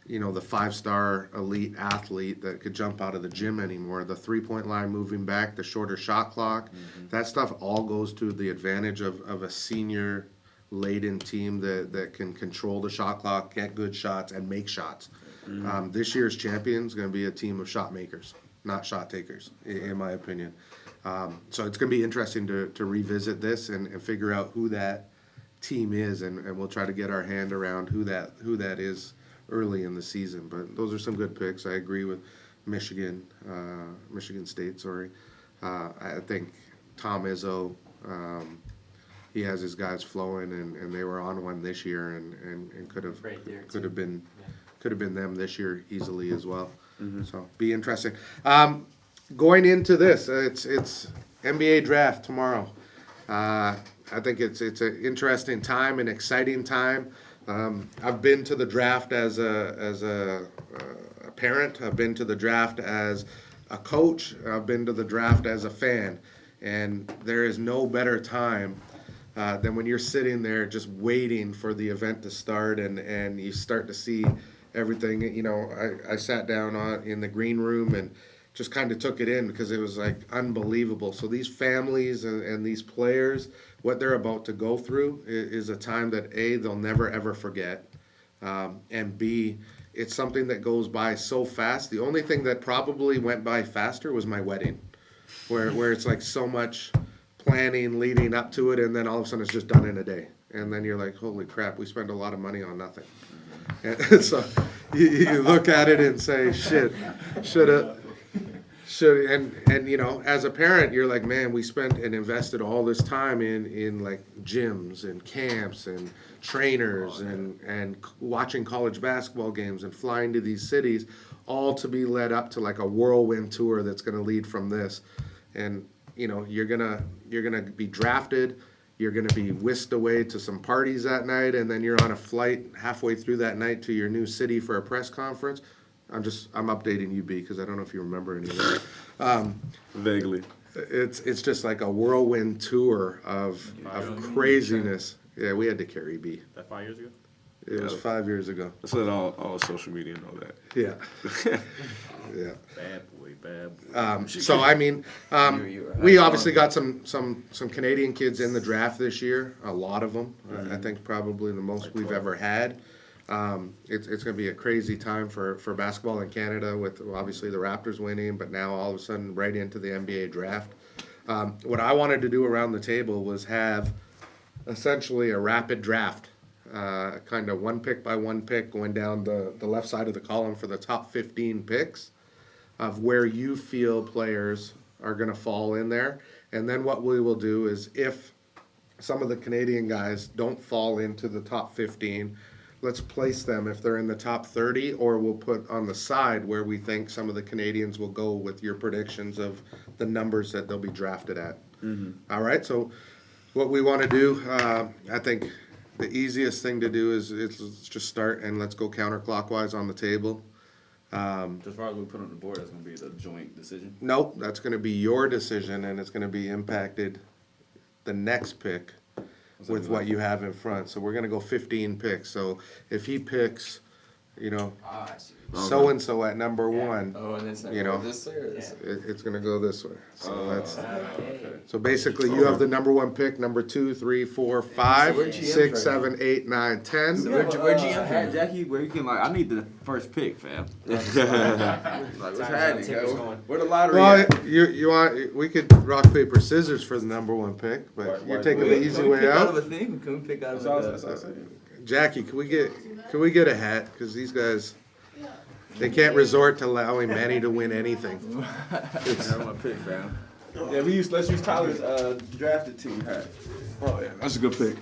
the 5-star elite athlete that could jump out of the gym anymore. The 3-point line moving back, the shorter shot clock, that stuff all goes to the advantage of a senior laden team that can control the shot clock, get good shots, and make shots. This year's champion is going to be a team of shot makers, not shot takers, in my opinion. So it's going to be interesting to revisit this and figure out who that team is, and we'll try to get our hand around who that is early in the season. But those are some good picks. I agree with Michigan State. I think Tom Izzo, he has his guys flowing, and they were on one this year, and could have been them this year easily as well. So be interesting. Going into this, it's NBA draft tomorrow. I think it's an interesting time, an exciting time. I've been to the draft as a parent. I've been to the draft as a coach. I've been to the draft as a fan. And there is no better time than when you're sitting there just waiting for the event to start, and you start to see everything. You know, I sat down in the green room and just kind of took it in because it was like unbelievable. So these families and these players, what they're about to go through is a time that A, they'll never ever forget, and B, it's something that goes by so fast. The only thing that probably went by faster was my wedding, where it's like so much planning leading up to it, and then all of a sudden it's just done in a day. And then you're like, holy crap, we spent a lot of money on nothing. And so you look at it and say, shit, should and you know, as a parent, you're like, man, we spent and invested all this time in like gyms and camps and trainers and watching college basketball games and flying to these cities, all to be led up to like a whirlwind tour that's going to lead from this. And you know, you're gonna be drafted, you're gonna be whisked away to some parties that night, and then you're on a flight halfway through that night to your new city for a press conference. I'm updating you, B, because I don't know if you remember any of that. Vaguely. It's just like a whirlwind tour of craziness. Yeah, we had to carry B. That 5 years ago? It was 5 years ago. Let's let all social media know that. Yeah. Yeah. Bad boy. So I mean, we obviously got some Canadian kids in the draft this year. A lot of them. I think probably the most we've ever had. It's going to be a crazy time for basketball in Canada with obviously the Raptors winning, but now all of a sudden right into the NBA draft. What I wanted to do around the table was have essentially a rapid draft, kind of one pick by one pick going down the left side of the column for the top 15 picks of where you feel players are going to fall in there. And then what we will do is if some of the Canadian guys don't fall into the top 15, let's place them if they're in the top 30, or we'll put on the side where we think some of the Canadians will go with your predictions of the numbers that they'll be drafted at. All right, so what we want to do, I think the easiest thing to do is let's just start and let's go counterclockwise on the table. As far as we put on the board, that's going to be the joint decision. Nope, that's going to be your decision, and it's going to be impacted the next pick with what you have in front. So we're going to go 15 picks. So if he picks, you know, so-and-so at number one, and it's you know, this way or this way? it's going to go this way. So so basically you have the number one pick, number 2, 3, 4, 5, where'd GM 6, from? 7, 8, 9, 10. Where'd GM Hey, from? Jackie, where you can I need the first pick, fam. What's Time's happening, up, tickers guys? going. Where the lottery Well, at? you want, we could rock, paper, scissors for the number one pick, but you're taking the easy way Out of out. a thing? Can we pick out of That's a all I'm saying. Jackie, can we get a hat? Because these guys, they can't resort to allowing Manny to win anything. That's my pick, fam. Yeah, let's use Tyler's drafted team hat. Oh yeah, that's a good pick.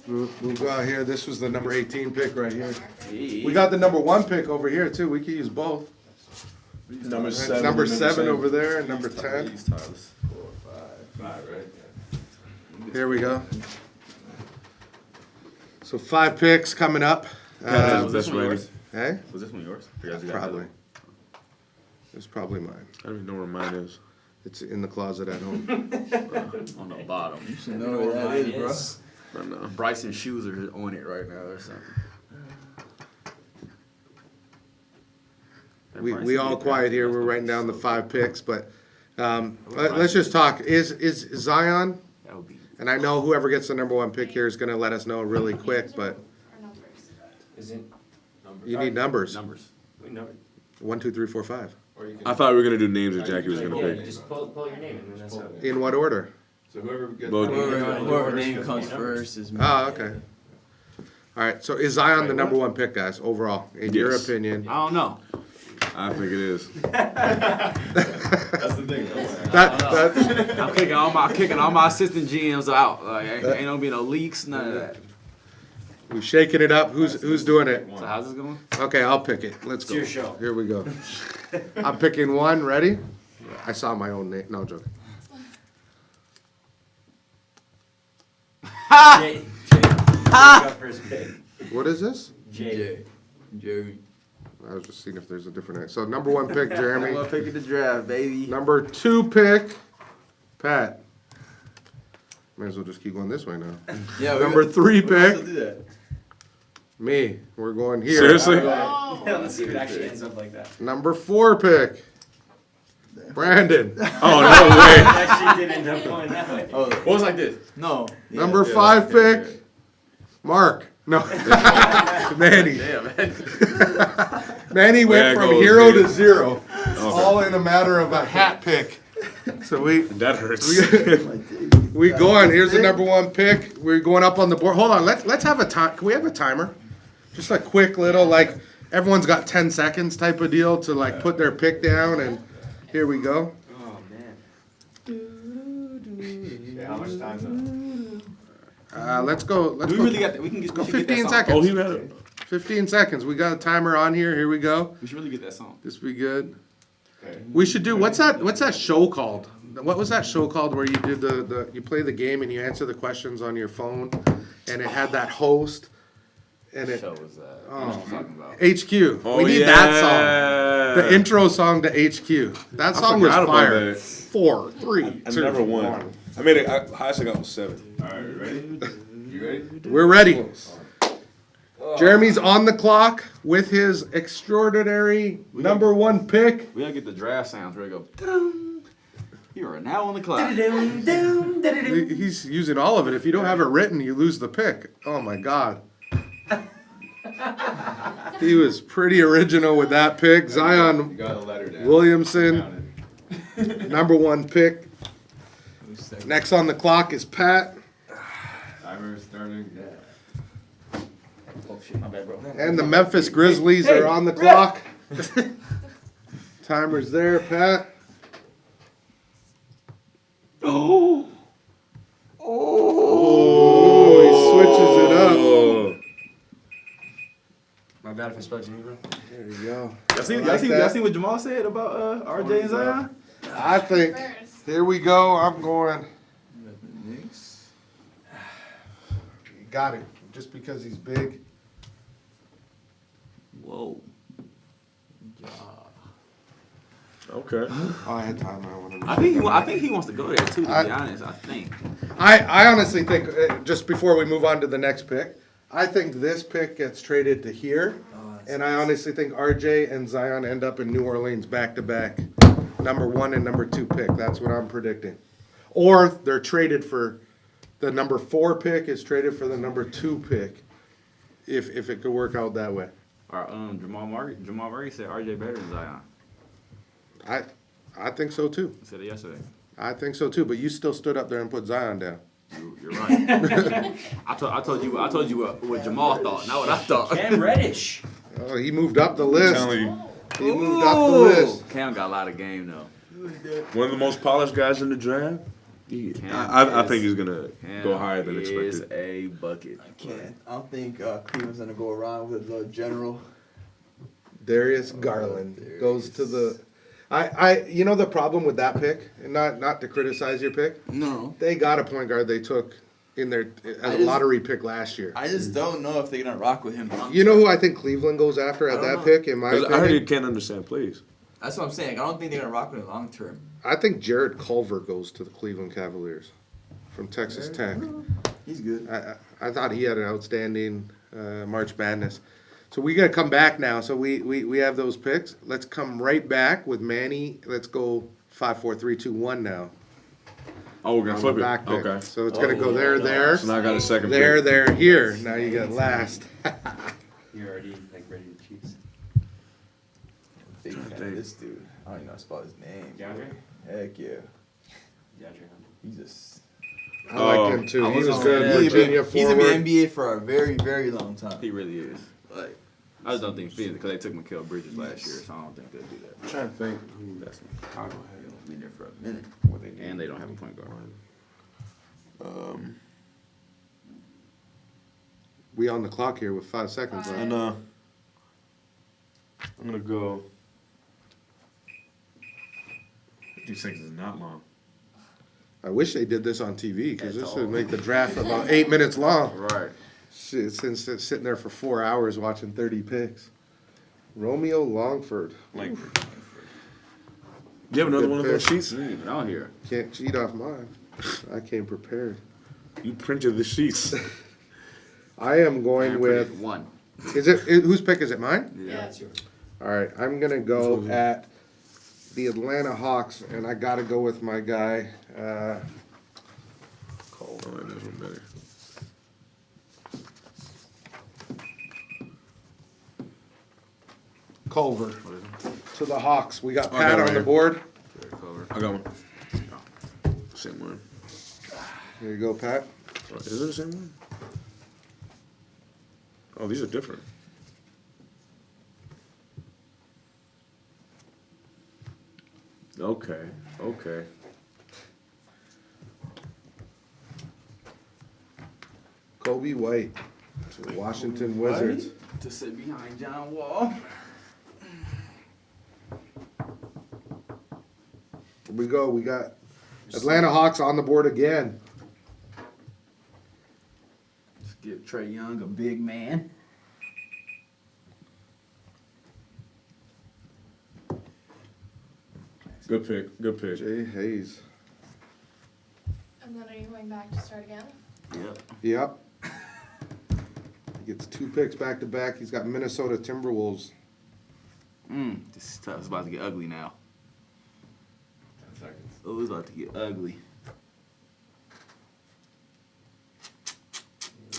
We'll go out here. This was the number 18 pick right here. We got the number 1 pick over here too. We could use both. Number That's 7. number 7 over there and number 10. These Tyler's 4, 5, right? Here we go. So 5 picks coming up. Was this That's one ready. yours? Hey, Was this one yours? Or you guys got probably. that It's probably mine. I don't even know where mine is. It's in the closet at home. one? On the bottom. You should know where that is, bro. I don't know. Bryson's shoes are on it right now or something. We all quiet here. We're writing down the 5 picks, but let's just talk. Is Zion? That would be. And I know whoever gets the number 1 pick here is going to let us know really quick, but Is it? you need numbers. Numbers. We know. 1, 2, 3, 4, 5. I thought we were gonna do names that Jackie was gonna Yeah, pick. just pull your name and then that's how. In what order? So whoever gets Well, Whoever name comes first is me. Oh, okay. All right. So is Zion the number 1 pick, guys? Overall, in your Yes. opinion? I don't know. I think it is. That's the thing. That I'm kicking all my assistant GMs out. Like ain't gonna be no leaks, none of that. we shaking it up. Who's doing it? So how's this going? Okay, I'll pick it. Let's go. your show. Here we go. I'm picking 1. Ready? I saw my own name. No I'm joking. Jay got first pick. What is this? Jay. Jerry. I was just seeing if there's a different. So number 1 pick, Jeremy. Well, pick the draft, baby. Number 2 pick, Pat. Might as well just keep going this way now. Yeah, Number 3 we might as pick, well do that. me. We're going here. Seriously? Let's see if it actually ends up like that. Number 4 pick, Brandon. Oh no way! It actually did end up going that way. Oh, What was like this? no. Number 5 pick, Mark. No, Manny. Damn, man. Manny went There from goes hero dude. to 0. All in a matter of a hat pick. So That hurts. we go on. Here's the number 1 pick. We're going up on the board. Hold on. Let's have a time. Can we have a timer? Just a quick little like everyone's got 10 seconds type of deal to like put their pick down and here we go. Oh man. Yeah, how much time's up? Let's go. Let's Do we go. really got that? We can get Go we should get 15 that song. seconds. Oh, he had it. 15 seconds. We got a timer on here. Here we go. We should really get that song. This be good. Okay. We should do what's that show called? What was that show called where you did you play the game and you answer the questions on your phone and it had that host and it Show was that? Oh. What I'm talking about. HQ. Oh, We need yeah. that song. The intro song to HQ. That song was forgot about fire. that. 4, 3, I 2, never won. 1. I made it. Highest I got was 7. All right, ready? You ready? We're ready. Jeremy's on the clock with his extraordinary number 1 pick. We gotta get the draft sounds where it go. Dum. You are now on the clock. He's using all of it. If you don't have it written, you lose the pick. Oh my God. He was pretty original with that pick. You Zion got a letter down. Williamson, Counted. number 1 pick. Next on the clock is Pat. Timer starting. Oh shit, my bad, bro. And the Memphis Grizzlies are on the clock. Timer's there, Pat. Oh. Oh, he switches it up. Oh. My bad if I spelled your name wrong. There you go. Y'all see, I y'all, like see, that. y'all see what Jamal said about RJ and Zion? I think, here we go. I'm going. You got it. Just because he's big. Whoa. Okay. Oh, I had time. I think he wants to go there too. To be honest, I think. I honestly think, just before we move on to the next pick, I think this pick gets traded to here. And I honestly think RJ and Zion end up in New Orleans back to back. Number 1 and number 2 pick. That's what I'm predicting. Or they're traded for the number 4 pick is traded for the number 2 pick. If it could work out that way. Or Jamal Murray said RJ better than Zion. I think so too. I said it yesterday. I think so too. But you still stood up there and put Zion down. You're right. I told you what Jamal thought, not what I thought. Cam Reddish. Oh, he moved up the I'm list. telling you, He moved up the list. Cam got a lot of game though. one of the most polished guys in the draft. I think he's gonna go higher than Is expected. a bucket. I don't think Cleveland's gonna go around with the general. Darius Garland goes to the. You know the problem with that pick, and not to criticize your pick. No, They got a point guard they took in their as a just- lottery pick last year. I just don't know if they're gonna rock with him. You know who I think Cleveland goes after at I don't that know. pick? In my 'Cause I heard he opinion, can't understand plays. That's what I'm saying. I don't think they're gonna rock with him long term. I think Jared Culver goes to the Cleveland Cavaliers from Texas Tech. He's good. I thought he had an outstanding March Madness. So we got to come back now. So we have those picks. Let's come right back with Manny. Let's go 5, 4, 3, 2, 1 now. Oh, we're gonna On flip the it. back pick. Okay. So it's going to go there. So now I got a second There, pick. there, here. Now you got last. You're already like ready to choose. Big fan of this dude. I don't even know how to spell his name. DeAndre? Heck yeah. DeAndre. He's just. I like him too. I He was was gonna good. say, Virginia He's gonna forward. be in NBA for a very, very long time. He really is. Like, I just don't think Phoenix because they took Mikal Bridges last year, so I don't think they'll do that. I'm trying to think who that's in Chicago He'll be there for a minute. And they don't have a point guard. We on the clock here with 5 seconds left. And I'm gonna go. 50 seconds is not long. I wish they did this on TV because this would make the draft about 8 minutes long. Right. Shit, since it's sitting there for 4 hours watching 30 picks. Romeo Longford. Langford. You have another Good one of those pick. sheets? Get on here. Can't cheat off mine. I came prepared. You printed the sheets. I am going I'm with. pretty- one. Is it whose pick is it? Mine. Yeah, it's yours. All right, I'm gonna go at the Atlanta Hawks, and I gotta go with my guy. Oh, I like this one better. Culver to the Hawks. We got I got Pat it on right the here. board. I got one. Same one. There you go, Pat. Oh, is it the same one? Oh, these are different. Okay, okay. Kobe White to the Washington Wizards. To sit behind John Wall. Here we go. We got Atlanta Hawks on the board again. Let's give Trey Young a big man. Good pick, good pick. Jay Hayes. And then are you going back to start again? Yep. Yep. He gets 2 picks back to back. He's got Minnesota Timberwolves. This is tough. It's about to get ugly now. Oh, it's about to get ugly.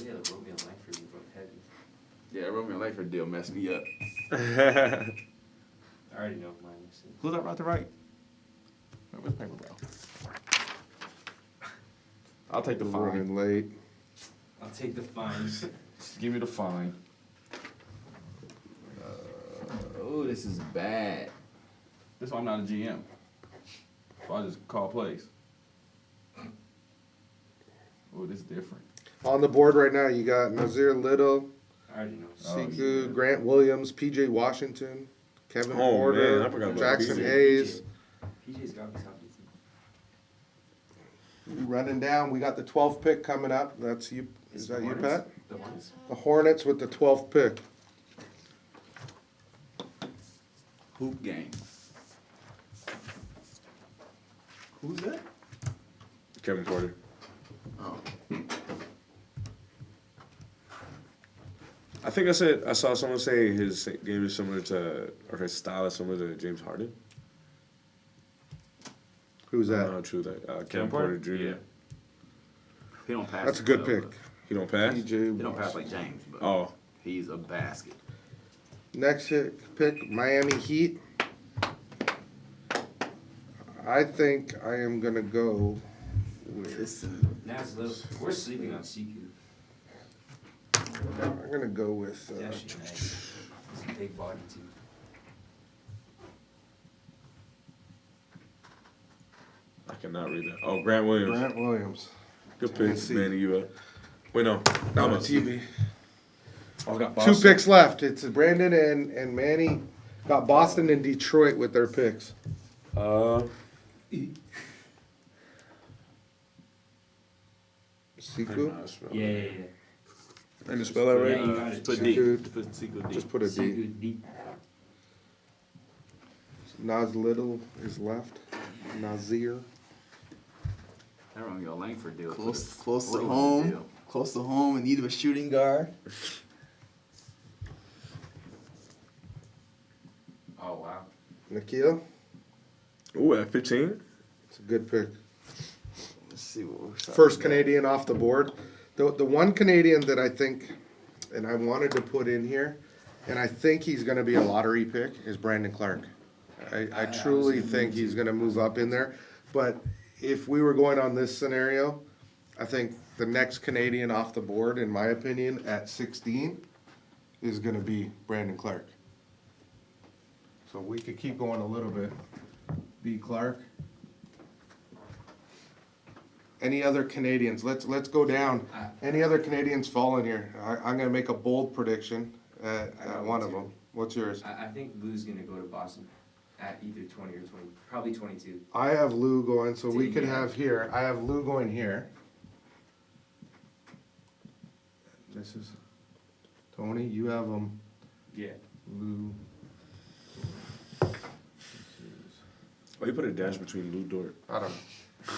Yeah, the Romeo Langford you wrote heavy. Yeah, Romeo Langford deal messed me up. I already know mine. Who's up right to right? Where's the paper, bro? I'll take the fine. Running late. I'll take the fines. Just give me the fine. Oh, this is bad. That's why I'm not a GM. So I just call plays. Oh, this is different. On the board right now, you got Nazir Little, I already know. Siku, Grant Williams, PJ Washington, Kevin Oh, Porter, man, I forgot about Jackson PJ. Hayes. PJ's got me something. Running down, we got the 12th pick coming up. That's you. Is that you, Pat? The ones? The Hornets with the 12th pick. Hoop game. Who's that? Kevin Porter. Oh. I think I saw someone say his game is similar to, or his style is similar to James Harden. Who's I don't know that? how true that. Kevin Kevin Porter Porter? Jr. Yeah. He don't pass. That's a it good well, pick. but- He don't pass? PJ He don't pass Washington. like James, but Oh, he's a basket. Next pick, Miami Heat. I think I am going to go with, Now it's a little. We're sleeping on CQ. I'm going to go with, It's actually nice. He's a big body too. I cannot read that. Oh, Grant Williams. Grant Williams. Good pick, see. Manny. You up? Wait, no. Down I'm to up. TV. Oh, I got 2 Boston. picks left. It's Brandon and Manny. Got Boston and Detroit with their picks. Siku? Yeah. I didn't spell that right? Yeah, you got it. Put Secret. D. Put secret D. Just put a D. CQ deep. Nas Little is left. Nazir. That Romeo Langford deal. Close to Flavor home. deal. Close to home in need of a shooting guard. Oh wow. Nikhil? Ooh, at 15? It's a good pick. Let's see what we're First Canadian off the board. The one Canadian that I think, and I wanted to put in here, and I think he's going to be a lottery pick, is Brandon Clark. I truly think he's going to move up in there. But if we were going on this scenario, I think the next Canadian off the board, in my opinion, at 16, is going to be Brandon Clark. So we could keep going a little bit. B. Clark. Any other Canadians? Let's go down. Any other Canadians fall in here? I'm going to make a bold prediction at one of them. What's yours? I think Lou's gonna go to Boston at either 20 or 20, probably 22. I have Lou going, so we could Yeah. have here. I have Lou going here. This is Tony. You have him. Yeah. Lou Why you put a dash between Lou Dort? I don't know.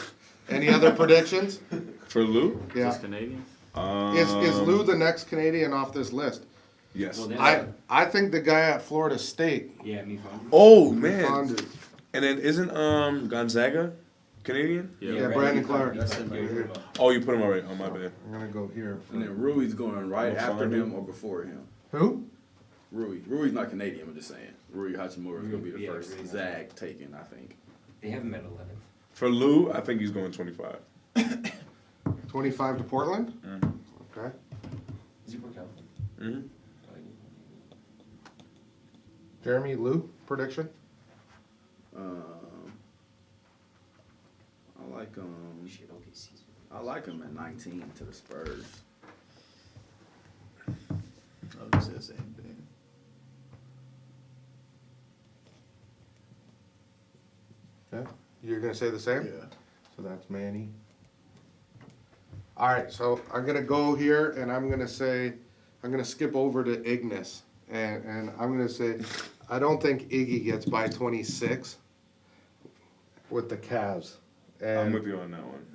Any other predictions? For Lou? Yeah. Just Canadians? Is Lou the next Canadian off this list? Yes. Well, then- I think the guy at Florida State. Yeah, me fun. Oh man. Fondu. And then isn't Gonzaga Canadian? Yeah, Brandon Clark. That's him right here. Oh, you put him already. Oh my bad. I'm gonna go here. And then Rui's going right Oh, after Fondu. him or before him. Who? Rui's not Canadian, I'm just saying. Rui Hachimura is going to be the Yeah, first Rui's Zag taken, I think. They have him at 11th. For Lou, I think he's going 25. 25 to Portland. Mm-hmm. Okay. Is he from California? Mm-hmm. Jeremy, Lou prediction. Shit, OKC's. I like him at 19 to the Spurs. I was gonna say the same thing. Okay. You're gonna say the same. Yeah. So that's Manny. All right, so I'm gonna go here, and I'm gonna skip over to Ignis, and I'm gonna say, I don't think Iggy gets by 26 with the Cavs, I'm and with you on that one.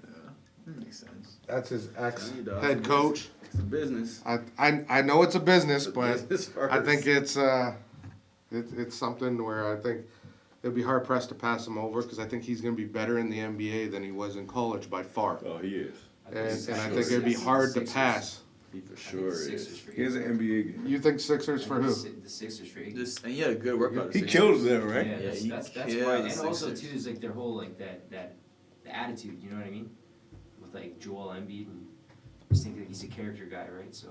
That makes sense. that's his He does. ex-head coach. It's a business. I know it's a business, It's a but business first. I think it's something where I think it'd be hard pressed to pass him over because I think he's gonna be better in the NBA than he was in college by far. Oh, he is. And I think it'd be hard to pass. He for sure is. He has an NBA game. You think Sixers for who? The Sixers for Iggy. Just and he had a good workout. He killed there, right? Yeah, Yeah, he that's killed why. the And also Sixers. too is like their whole like that the attitude. You know what I mean? With like Joel Embiid and I just think that he's a character guy, right? So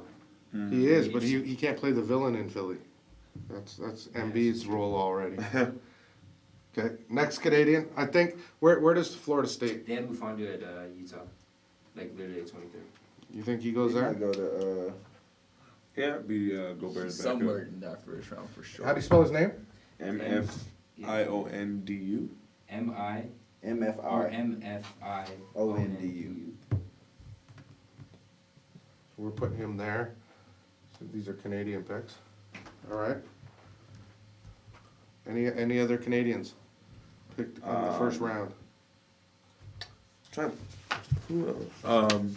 He is, but he can't play the villain in Philly. That's Embiid's role already. Okay, next Canadian. I think where does Florida State? they had Mufandu at Utah, like literally at 23rd. You think he goes He's there? gonna go to Yeah, be Gobert's back somewhere in that first round for sure. How do you spell his name? MFIONDU. M-I or MFR. M-F-I-O-N-D-U. We're putting him there. So these are Canadian picks. All right. Any other Canadians picked in the first round? Who else?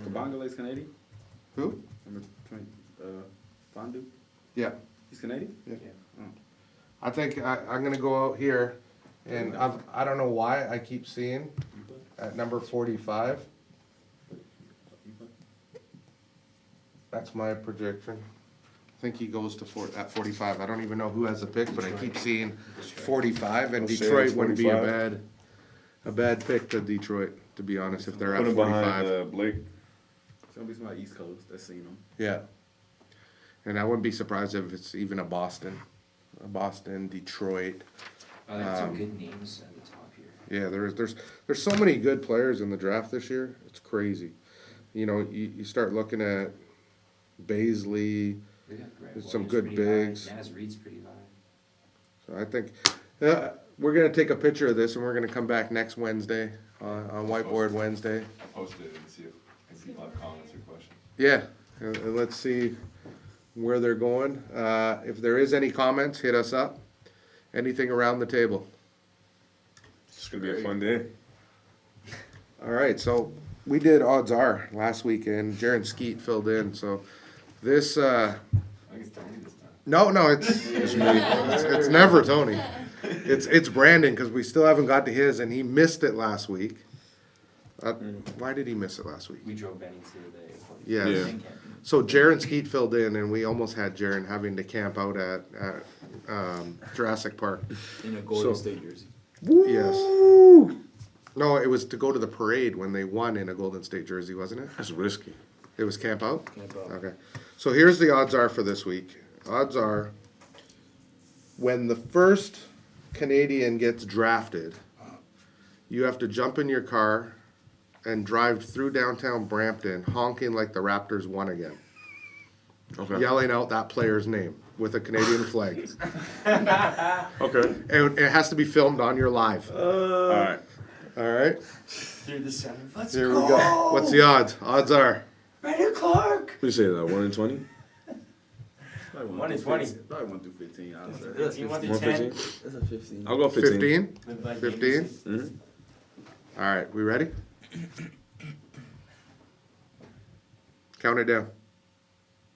Kabangale's Canadian? Who? Number 20, Fondu? Yeah. He's Canadian? I think I'm gonna go out here, and I don't know why I keep seeing at number 45. That's my projection. I think he goes to at 45. I don't even know who has the pick, but I keep seeing 45, and I'll say Detroit it's wouldn't be 45. a bad pick to Detroit, to be honest, if they're Put at him 45. behind Blake. It's going to be somebody East Coast that's seen him. Yeah. And I wouldn't be surprised if it's even a Boston, Detroit. Oh, there's some good names at the top here. Yeah, there's so many good players in the draft this year. It's crazy. You know, you start looking at Baisley. They got Grant There's some Williams good pretty bigs. high. Naz Reid's pretty high. So I think we're gonna take a picture of this and we're gonna come back next Wednesday on Whiteboard Wednesday. I'll post it and see if people have comments or questions. Yeah, and let's see where they're going. If there is any comments, hit us up. Anything around the table. It's gonna be a fun day. All right, so we did odds are last weekend. Jaron Skeet filled in, so this. I think it's Tony this time. No, it's me. It's never Tony. It's Brandon because we still haven't got to his, and he missed it last week. Why did he miss it last week? We drove Benny to the airport. Yes. Yeah. So Jaron Skeet filled in, and we almost had Jaron having to camp out at Jurassic Park. in a Golden So- State jersey. Yes. No, it was to go to the parade when they won in a Golden State jersey, wasn't it? That's risky. It was camp out? Camp out. Okay. So here's the odds are for this week. Odds are when the first Canadian gets drafted, you have to jump in your car and drive through downtown Brampton honking like the Raptors won again. Okay. Yelling out that player's name with a Canadian flag. Okay. And it has to be filmed on your live. All right. All right? Through the seventh. Let's Here we go. What's the odds? Odds are. Brandon Clark! What do you say that? 1 in 20? Probably 1 to through 20. 15. Probably 1 through 15. I'd say. 15, 1 to 10. 115? That's a 15. I'll go 15. 15? Live by 15? James. All right, we ready? Count it down.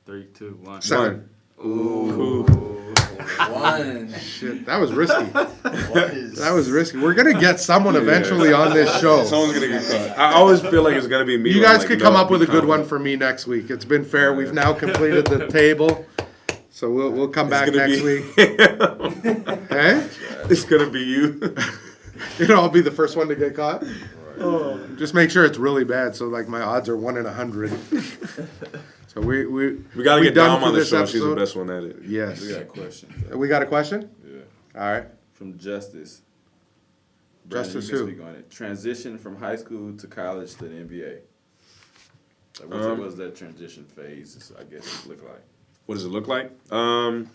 3, 2, 1. 7. Ooh. 1. Shit, that was risky. What is That was risky. We're gonna get someone eventually on this show. Someone's gonna get caught. I always feel like it's gonna be me. You where I'm guys like, could no, come up be with a good one confident. for me next week. It's been fair. We've now completed the table, so we'll come It's back gonna next be- week. Hey, It's gonna be you. I'll be the first one to get caught. Just make sure it's really bad, so like my odds are 1 in 100. So we gotta get done Dom for on the this show. She's the episode? best one at it. Yes. We got a question. We got a question. Yeah. All right. From Justice. Justice you can who? speak on it. Transition from high school to college to the NBA. Like, what's that transition phase, I guess, look like? What does it look like? One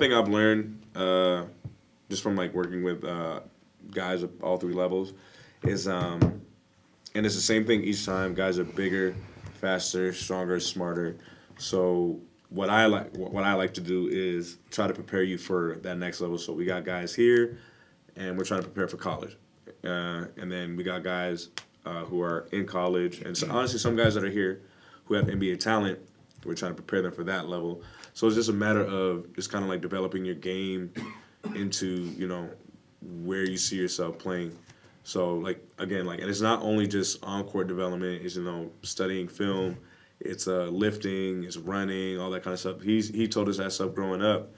thing I've learned, just from like working with guys of all 3 levels, is and it's the same thing each time. Guys are bigger, faster, stronger, smarter. So what I like to do is try to prepare you for that next level. So we got guys here, and we're trying to prepare for college, and then we got guys who are in college, and so honestly, some guys that are here who have NBA talent. We're trying to prepare them for that level. So it's just a matter of just kind of like developing your game into, where you see yourself playing. So like, again, like, and it's not only just on-court development, it's, studying film, it's lifting, it's running, all that kind of stuff. He told us that stuff growing up.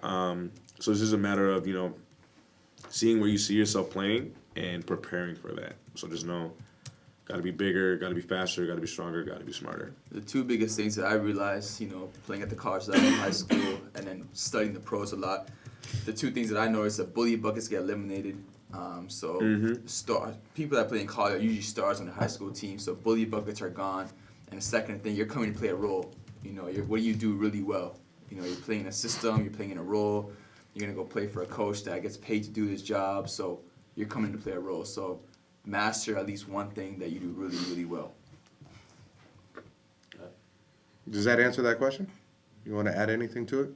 So it's just a matter of, seeing where you see yourself playing and preparing for that. So just know, got to be bigger, got to be faster, got to be stronger, got to be smarter. The 2 biggest things that I realized, playing at the college level, high school, and then studying the pros a lot, the 2 things that I noticed, that bully buckets get eliminated. People that play in college are usually stars on the high school team, so bully buckets are gone. And the second thing, you're coming to play a role. What do you do really well? You're playing a system, you're playing in a role. You're gonna go play for a coach that gets paid to do his job, so you're coming to play a role. So master at least one thing that you do really, really well. Does that answer that question? You want to add anything to it?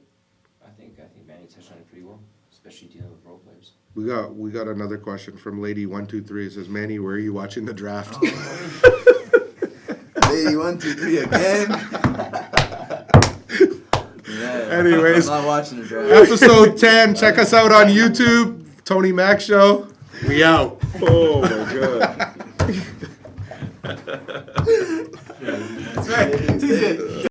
I think Manny touched on it pretty well, especially dealing with role players. We got another question from Lady 123. It says, Manny, where are you watching the draft? Lady 1, 2, 3 again. Anyways, I'm not watching the draft. episode 10. Check us out on YouTube. Tony Mac Show. We out. Oh my God. That's right.